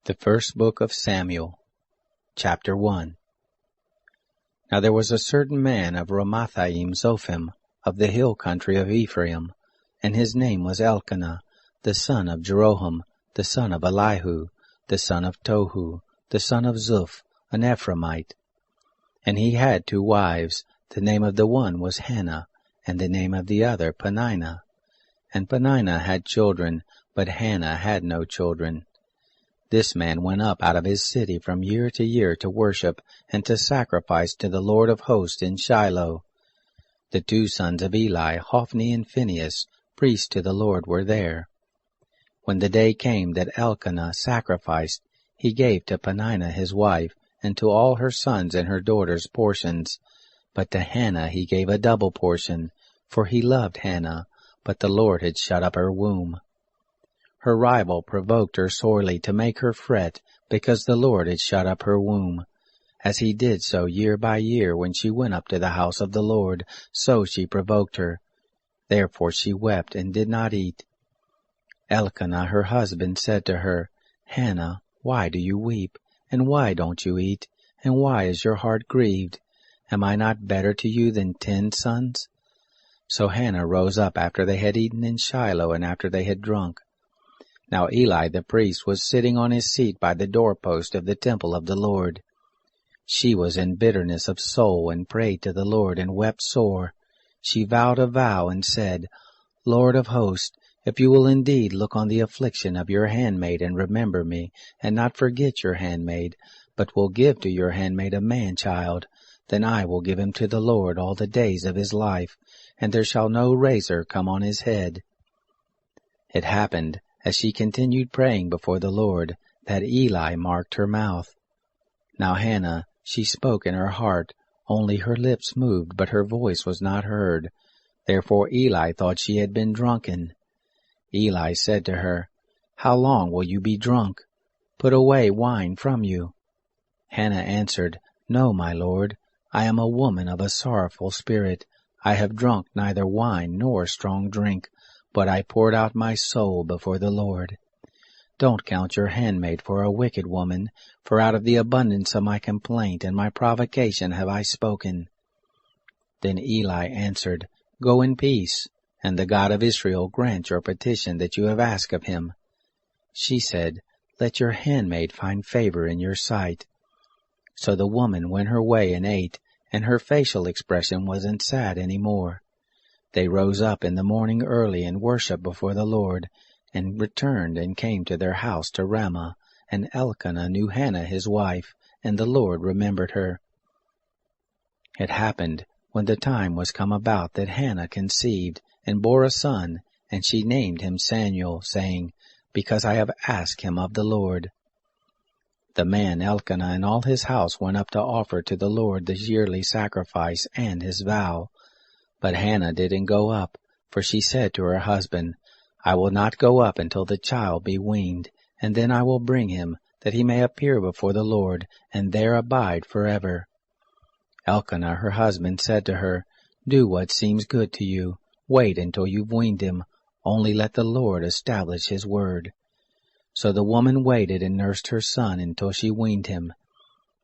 The First Book of Samuel, Chapter 1. Now there was a certain man of Ramathaim Zophim, of the hill country of Ephraim, and his name was Elkanah, the son of Jeroham, the son of Elihu, the son of Tohu, the son of Zuph, an Ephraimite. And he had 2 wives. The name of the one was Hannah, and the name of the other Peninnah. And Peninnah had children, but Hannah had no children. This man went up out of his city from year to year to worship and to sacrifice to the Lord of hosts in Shiloh. The 2 sons of Eli, Hophni and Phinehas, priests to the Lord, were there. When the day came that Elkanah sacrificed, he gave to Peninnah his wife, and to all her sons and her daughters portions. But to Hannah he gave a double portion, for he loved Hannah, but the Lord had shut up her womb. Her rival provoked her sorely to make her fret, because the Lord had shut up her womb. As he did so year by year when she went up to the house of the Lord, so she provoked her. Therefore she wept and did not eat. Elkanah her husband said to her, Hannah, why do you weep? And why don't you eat? And why is your heart grieved? Am I not better to you than 10 sons? So Hannah rose up after they had eaten in Shiloh and after they had drunk. Now Eli the priest was sitting on his seat by the doorpost of the temple of the Lord. She was in bitterness of soul and prayed to the Lord and wept sore. She vowed a vow and said, Lord of hosts, if you will indeed look on the affliction of your handmaid and remember me, and not forget your handmaid, but will give to your handmaid a man-child, then I will give him to the Lord all the days of his life, and there shall no razor come on his head. It happened, as she continued praying before the Lord, that Eli marked her mouth. Now Hannah, she spoke in her heart, only her lips moved, but her voice was not heard. Therefore Eli thought she had been drunken. Eli said to her, How long will you be drunk? Put away wine from you. Hannah answered, No, my lord, I am a woman of a sorrowful spirit. I have drunk neither wine nor strong drink, but I poured out my soul before the Lord. Don't count your handmaid for a wicked woman, for out of the abundance of my complaint and my provocation have I spoken. Then Eli answered, Go in peace, and the God of Israel grant your petition that you have asked of him. She said, Let your handmaid find favor in your sight. So the woman went her way and ate, and her facial expression wasn't sad any more. They rose up in the morning early and worshipped before the Lord, and returned and came to their house to Ramah, and Elkanah knew Hannah his wife, and the Lord remembered her. It happened, when the time was come about, that Hannah conceived, and bore a son, and she named him Samuel, saying, Because I have asked him of the Lord. The man Elkanah and all his house went up to offer to the Lord the yearly sacrifice and his vow. But Hannah didn't go up, for she said to her husband, I will not go up until the child be weaned, and then I will bring him, that he may appear before the Lord, and there abide forever. Elkanah her husband said to her, Do what seems good to you. Wait until you've weaned him. Only let the Lord establish his word. So the woman waited and nursed her son until she weaned him.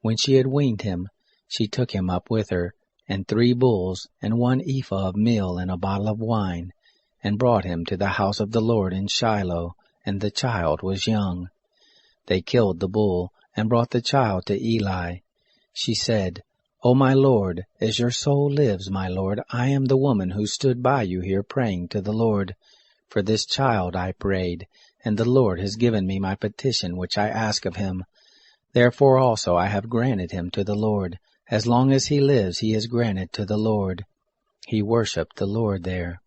When she had weaned him, she took him up with her, and 3 bulls, and 1 ephah of meal, and a bottle of wine, and brought him to the house of the Lord in Shiloh, and the child was young. They killed the bull, and brought the child to Eli. She said, O my Lord, as your soul lives, my Lord, I am the woman who stood by you here praying to the Lord. For this child I prayed, and the Lord has given me my petition which I ask of him. Therefore also I have granted him to the Lord. As long as he lives he is granted to the Lord. He worshipped the Lord there.